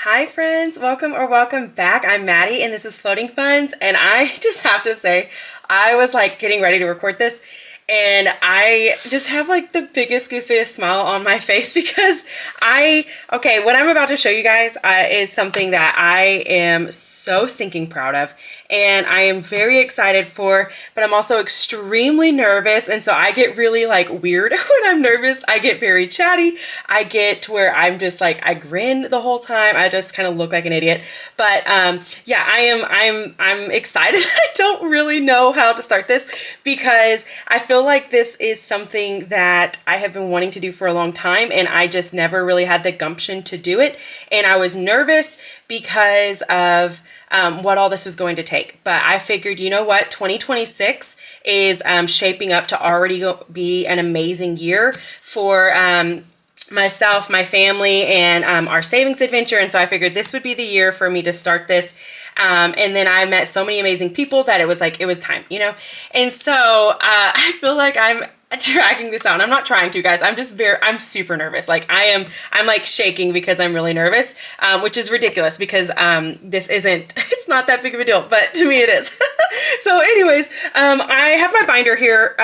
Hi friends, welcome back. I'm Maddie and this is Floating Funds, and I just have to say I was like getting ready to record this and I just have like the biggest goofiest smile on my face because what I'm about to show you guys is something that I am so stinking proud of and I am very excited for, but I'm also extremely nervous, and so I get really like weird when I'm nervous. I get very chatty. I get to where I'm just like, I grin the whole time. I just kind of look like an idiot. But yeah, I'm excited. I don't really know how to start this because I feel like this is something that I have been wanting to do for a long time and I just never really had the gumption to do it. And I was nervous because of what all this was going to take. But I figured, you know what, 2026 is shaping up to already be an amazing year for myself, my family, and our savings adventure. And so I figured this would be the year for me to start this. And then I met so many amazing people that it was time, you know? And so I feel like I'm dragging this out. And I'm not trying to, guys. I'm super nervous. Like I'm like shaking because I'm really nervous, which is ridiculous because it's not that big of a deal, but to me it is. So anyways, I have my binder here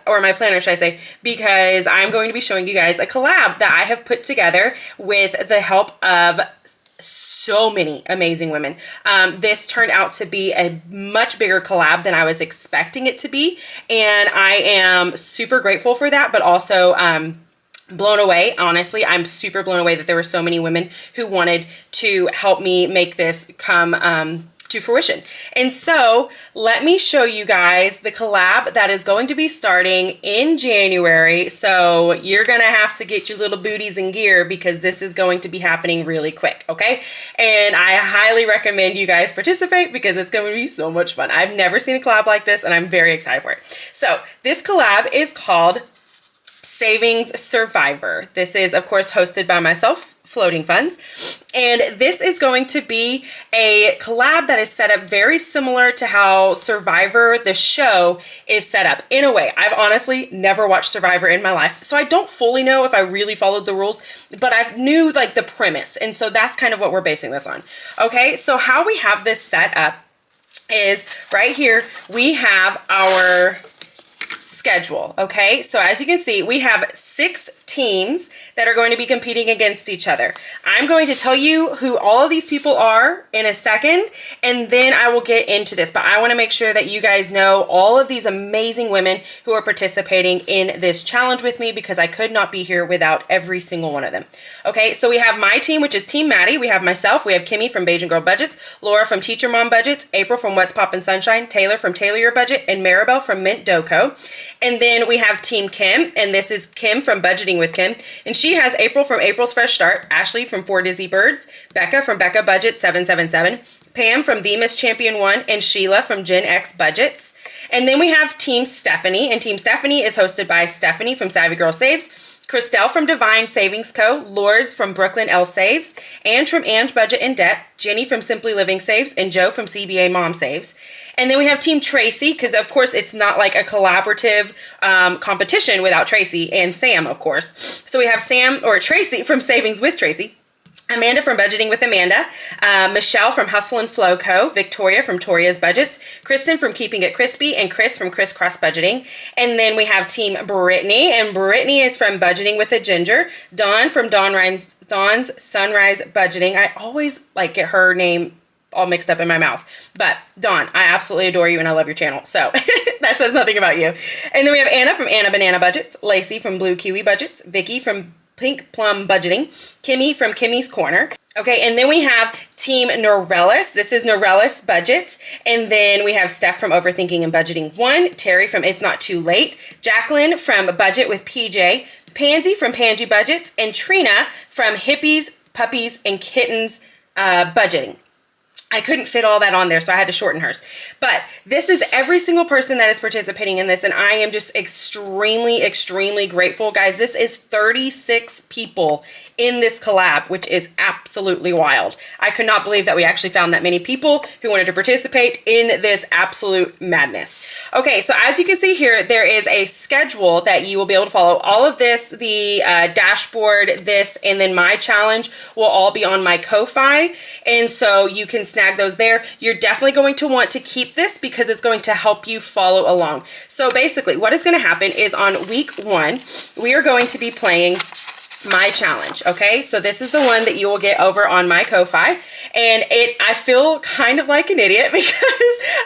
or my planner, should I say, because I'm going to be showing you guys a collab that I have put together with the help of so many amazing women. This turned out to be a much bigger collab than I was expecting it to be, and I am super grateful for that, but also blown away. Honestly, I'm super blown away that there were so many women who wanted to help me make this come to fruition. And so let me show you guys the collab that is going to be starting in January. So you're gonna have to get your little booties in gear because this is going to be happening really quick, okay? And I highly recommend you guys participate because it's going to be so much fun. I've never seen a collab like this and I'm very excited for it. So this collab is called Savings Survivor. This is, of course, hosted by myself, Floating Funds, and this is going to be a collab that is set up very similar to how Survivor, the show, is set up. In a way, I've honestly never watched Survivor in my life, so I don't fully know if I really followed the rules, but I knew like the premise, and so that's kind of what we're basing this on. Okay, so how we have this set up is right here, we have our schedule. Okay, so as you can see, we have 6 teams that are going to be competing against each other. I'm going to tell you who all of these people are in a second, and then I will get into this, but I want to make sure that you guys know all of these amazing women who are participating in this challenge with me because I could not be here without every single one of them. Okay, so we have my team, which is Team Maddie. We have myself, we have Kimmy from Beige and Girl Budgets, Laura from Teacher Mom Budgets, April from What's Poppin' Sunshine, Taylor from Taylor Your Budget, and Maribel from Mint Doco. And then we have Team Kim, and this is Kim from Budgeting with Kim, and she has April from April's Fresh Start, Ashley from 4 Dizzy Birds, Becca from Becca Budget 777, Pam from The Miss Champion 1, and Sheila from Gen X Budgets. And then we have Team Stephanie, and Team Stephanie is hosted by Stephanie from Savvy Girl Saves, Christelle from Divine Savings Co., Lourdes from Brooklyn L Saves, Ange from Ange Budget and Debt, Jenny from Simply Living Saves, and Joe from CBA Mom Saves. And then we have Team Traci, because of course it's not like a collaborative competition without Traci, and Sam, of course. So we have Traci from Savings with Traci, Amanda from Budgeting with Amanda, Michelle from Hustle and Flow Co., Victoria from Toria's Budgets, Kristen from Keeping It Crispy, and Chris from Crisscross Budgeting. And then we have Team Brittnie, and Brittnie is from Budgeting with a Ginger, Dawn from Dawn's Sunrise Budgeting. I always like get her name all mixed up in my mouth, but Dawn, I absolutely adore you and I love your channel, so that says nothing about you. And then we have Anna from Anna Banana Budgets, Lacey from Blue Kiwi Budgets, Vicky from Pink Plum Budgeting, Kimmy from Kimmy's Corner. Okay, and then we have Team Norelis. This is Norelis Budgets. And then we have Steph from Overthinking and Budgeting 1, Terry from It's Not Too Late, Jacqueline from Budget with PJ, Pansy from Pansy Budgets, and Trina from Hippies, Puppies, and Kittens Budgeting. I couldn't fit all that on there, so I had to shorten hers. But this is every single person that is participating in this, and I am just extremely, extremely grateful. Guys, this is 36 people in this collab, which is absolutely wild. I could not believe that we actually found that many people who wanted to participate in this absolute madness. Okay, so as you can see here, there is a schedule that you will be able to follow. All of this, the dashboard, this, and then my challenge will all be on my Ko-Fi, and so you can snag those there. You're definitely going to want to keep this because it's going to help you follow along. So basically, what is going to happen is on week 1, we are going to be playing my challenge. Okay, so this is the one that you will get over on my Ko-Fi, and I feel kind of like an idiot because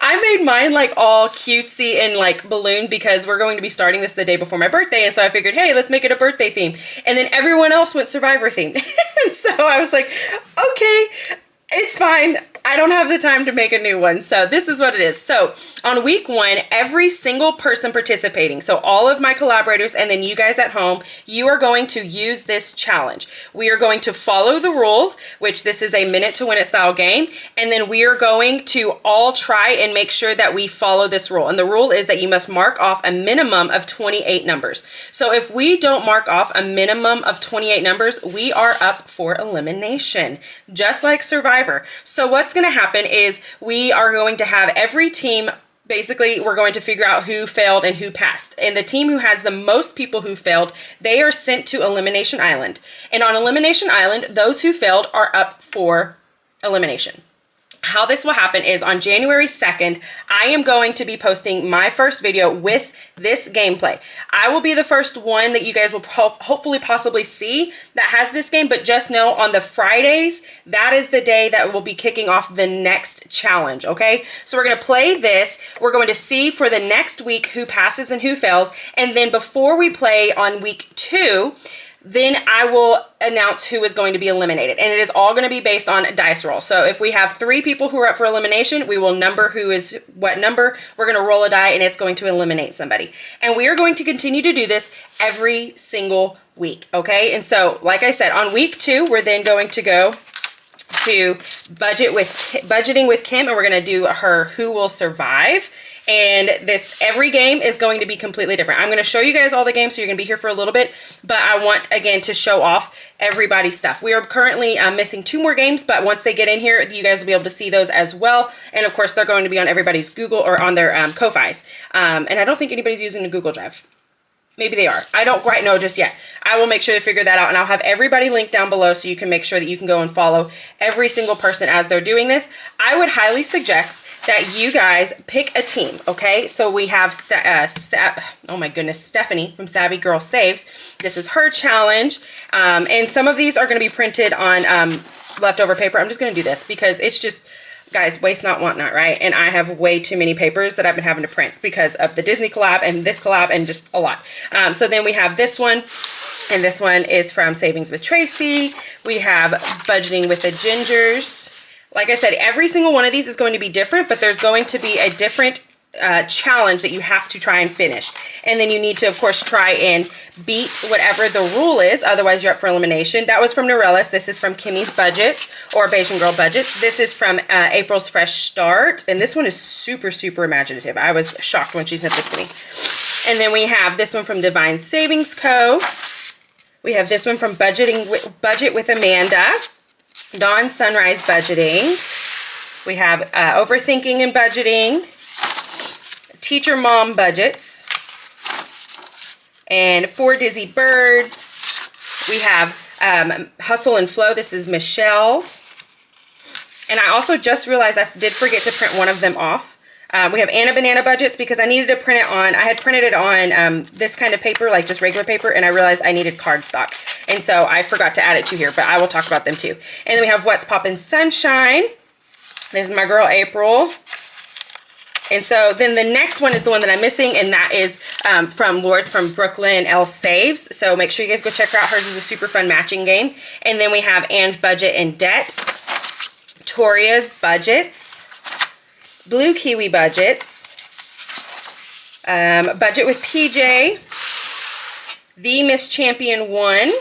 I made mine like all cutesy and like balloon because we're going to be starting this the day before my birthday, and so I figured, hey, let's make it a birthday theme, and then everyone else went Survivor themed. And so I was like, okay, it's fine. I don't have the time to make a new one. So this is what it is. So on week 1, every single person participating, so all of my collaborators and then you guys at home, you are going to use this challenge. We are going to follow the rules, which this is a minute to win it style game. And then we are going to all try and make sure that we follow this rule. And the rule is that you must mark off a minimum of 28 numbers. So if we don't mark off a minimum of 28 numbers, we are up for elimination, just like Survivor. So what's going to happen is we are going to have every team, basically we're going to figure out who failed and who passed, and the team who has the most people who failed, they are sent to Elimination Island, and on Elimination Island those who failed are up for elimination. How this will happen is on January 2nd, I am going to be posting my first video with this gameplay. I will be the first one that you guys will hopefully possibly see that has this game, but just know on the Fridays, that is the day that will be kicking off the next challenge, okay? So we're gonna play this. We're going to see for the next week who passes and who fails, and then before we play on week 2, then I will announce who is going to be eliminated. And it is all going to be based on a dice roll. So if we have 3 people who are up for elimination, we will number who is what number. We're going to roll a die and it's going to eliminate somebody. And we are going to continue to do this every single week, okay? And so, like I said, on week 2, we're then going to go to budgeting with Kim, and we're going to do her Who Will Survive. And this, every game is going to be completely different. I'm going to show you guys all the games, so you're going to be here for a little bit, but I want, again, to show off everybody's stuff. We are currently missing 2 more games, but once they get in here, you guys will be able to see those as well. And of course, they're going to be on everybody's Google or on their Ko-Fis. And I don't think anybody's using a Google Drive. Maybe they are. I don't quite know just yet. I will make sure to figure that out, and I'll have everybody linked down below so you can make sure that you can go and follow every single person as they're doing this. I would highly suggest that you guys pick a team, okay? So we have, oh my goodness, Stephanie from Savvy Girl Saves. This is her challenge, and some of these are going to be printed on leftover paper. I'm just going to do this because it's just, guys, waste not, want not, right? And I have way too many papers that I've been having to print because of the Disney collab and this collab and just a lot. So then we have this one, and this one is from Savings with Traci. We have Budgeting with the Gingers. Like I said, every single one of these is going to be different, but there's going to be a different challenge that you have to try and finish. And then you need to, of course, try and beat whatever the rule is. Otherwise, you're up for elimination. That was from Norelis. This is from Kimmy's Budgets, or Bayesian Girl Budgets. This is from April's Fresh Start. And this one is super, super imaginative. I was shocked when she sent this to me. And then we have this one from Divine Savings Co. We have this one from Budget with Amanda. Dawn Sunrise Budgeting. We have Overthinking and Budgeting. Teacher Mom Budgets, and 4 Dizzy Birds. We have Hustle and Flow. This is Michelle. And I also just realized I did forget to print one of them off. We have Anna Banana Budgets because I needed to print it on, I had printed it on this kind of paper, like just regular paper, and I realized I needed cardstock. And so I forgot to add it to here, but I will talk about them too. And then we have What's Poppin' Sunshine. This is my girl April. And so then the next one is the one that I'm missing, and that is from Lords from Brooklyn L Saves. So make sure you guys go check her out. Hers is a super fun matching game. And then we have Ange Budget and Debt, Toria's Budgets, Blue Kiwi Budgets, Budget with PJ, The Miss Champion 1,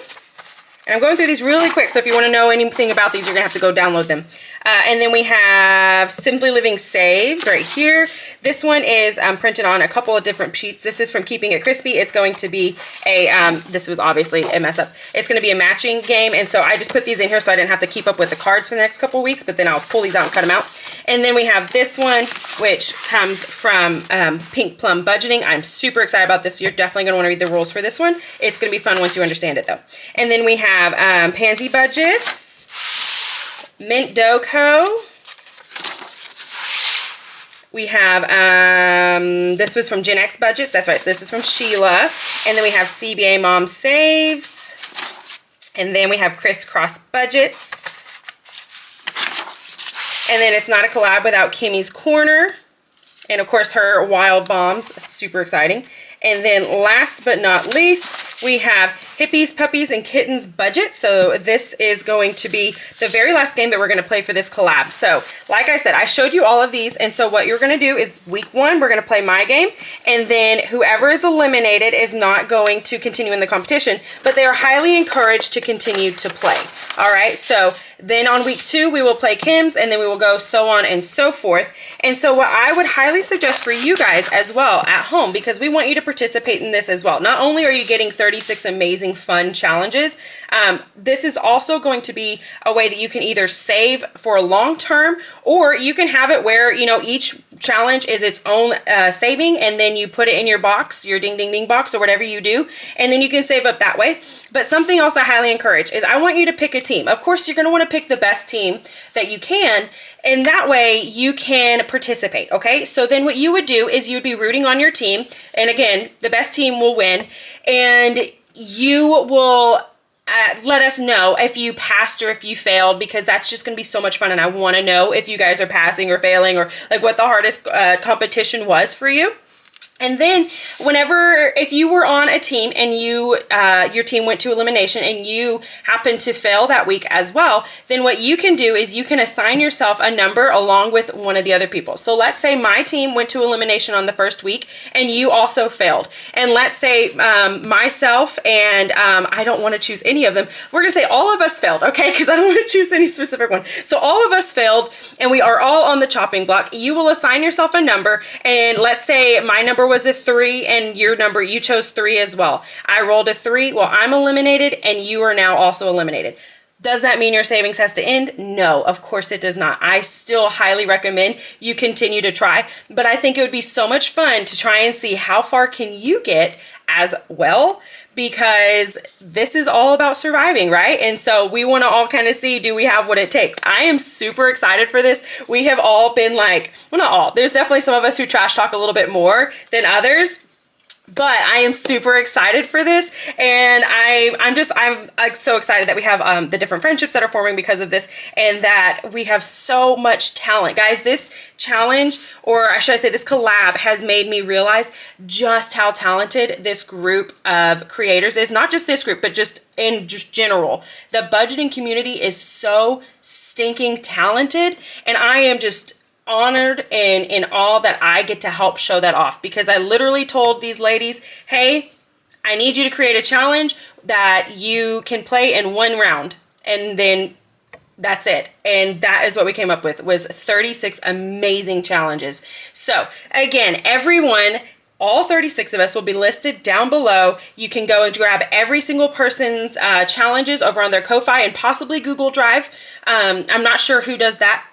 And I'm going through these really quick, so if you want to know anything about these, you're going to have to go download them. And then we have Simply Living Saves right here. This one is printed on a couple of different sheets. This is from Keeping It Crispy. It's going to be a, this was obviously a mess up. It's going to be a matching game, and so I just put these in here so I didn't have to keep up with the cards for the next couple of weeks, but then I'll pull these out and cut them out. And then we have this one, which comes from Pink Plum Budgeting. I'm super excited about this. You're definitely going to want to read the rules for this one. It's going to be fun once you understand it, though. And then we have Pansy Budgets, Mint Dough Co. We have, this was from Gen X Budgets. That's right. So this is from Sheila. And then we have CBA Mom Saves. And then we have Crisscross Budgets. And then it's not a collab without Kimmy's Corner. And of course her Wild Bombs, super exciting. And then last but not least, we have Hippies, Puppies, and Kittens Budget. So this is going to be the very last game that we're going to play for this collab. So like I said, I showed you all of these. And so what you're going to do is week 1, we're going to play my game. And then whoever is eliminated is not going to continue in the competition, but they are highly encouraged to continue to play. All right. So then on week 2, we will play Kim's, and then we will go so on and so forth. And so what I would highly suggest for you guys as well at home, because we want you to participate in this as well. Not only are you getting 36 amazing fun challenges, this is also going to be a way that you can either save for a long term, or you can have it where, you know, each challenge is its own saving, and then you put it in your box, your ding ding ding box, or whatever you do, and then you can save up that way. But something else I highly encourage is I want you to pick a team. Of course, you're going to want to pick the best team that you can, and that way you can participate. Okay, so then what you would do is you'd be rooting on your team, and again, the best team will win, and you will let us know if you passed or if you failed, because that's just going to be so much fun, and I want to know if you guys are passing or failing, or like what the hardest competition was for you. And then whenever, if you were on a team and you, your team went to elimination and you happen to fail that week as well, then what you can do is you can assign yourself a number along with one of the other people. So let's say my team went to elimination on the first week and you also failed. And let's say myself and I don't want to choose any of them. We're going to say all of us failed, okay? Because I don't want to choose any specific one. So all of us failed and we are all on the chopping block. You will assign yourself a number, and let's say my number was a 3 and your number, you chose 3 as well. I rolled a 3. Well, I'm eliminated and you are now also eliminated. Does that mean your savings has to end? No, of course it does not. I still highly recommend you continue to try, but I think it would be so much fun to try and see how far can you get as well, because this is all about surviving, right? And so we want to all kind of see, do we have what it takes? I am super excited for this. We have all been like, well, not all, there's definitely some of us who trash talk a little bit more than others, but I am super excited for this, and I'm so excited that we have the different friendships that are forming because of this, and that we have so much talent. Guys, this challenge, or should I say this collab, has made me realize just how talented this group of creators is. Not just this group, but just in general. The budgeting community is so stinking talented, and I am just honored and in awe that I get to help show that off, because I literally told these ladies, hey, I need you to create a challenge that you can play in 1 round, and then that's it. And that is what we came up with, was 36 amazing challenges. So again, everyone, all 36 of us will be listed down below. You can go and grab every single person's challenges over on their Ko-Fi and possibly Google Drive. I'm not sure who does that,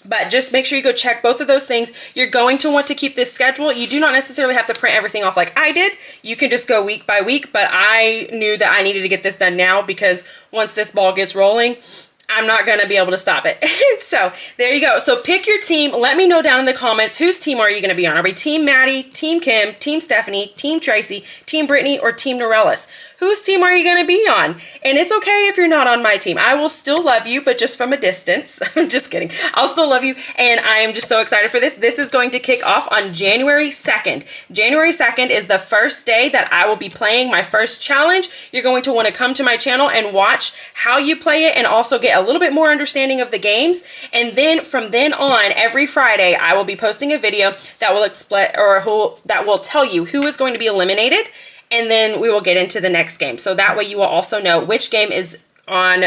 but just make sure you go check both of those things. You're going to want to keep this schedule. You do not necessarily have to print everything off like I did. You can just go week by week, but I knew that I needed to get this done now, because once this ball gets rolling, I'm not going to be able to stop it. So there you go. So pick your team. Let me know down in the comments, whose team are you going to be on? Are we Team Maddie, Team Kim, Team Stephanie, Team Traci, Team Brittnie, or Team Norelis? Whose team are you going to be on? And it's okay if you're not on my team. I will still love you, but just from a distance. I'm just kidding. I'll still love you. And I am just so excited for this. This is going to kick off on January 2nd. January 2nd is the first day that I will be playing my first challenge. You're going to want to come to my channel and watch how you play it, and also get a little bit more understanding of the games. And then from then on, every Friday, I will be posting a video that will explain, or that will tell you who is going to be eliminated, and then we will get into the next game. So that way you will also know which game is on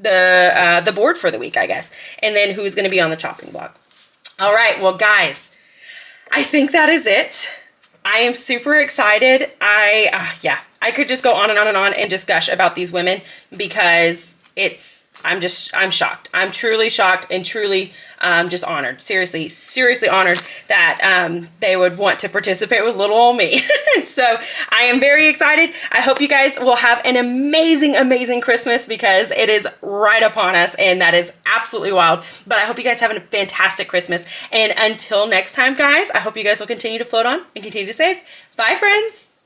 the board for the week, I guess, and then who's going to be on the chopping block. All right, well, guys, I think that is it. I am super excited. I could just go on and on and on and just gush about these women because I'm shocked. I'm truly shocked and truly just honored. Seriously honored that they would want to participate with little old me. So I am very excited. I hope you guys will have an amazing Christmas because it is right upon us and that is absolutely wild. But I hope you guys have a fantastic Christmas. And until next time, guys, I hope you guys will continue to float on and continue to save. Bye, friends.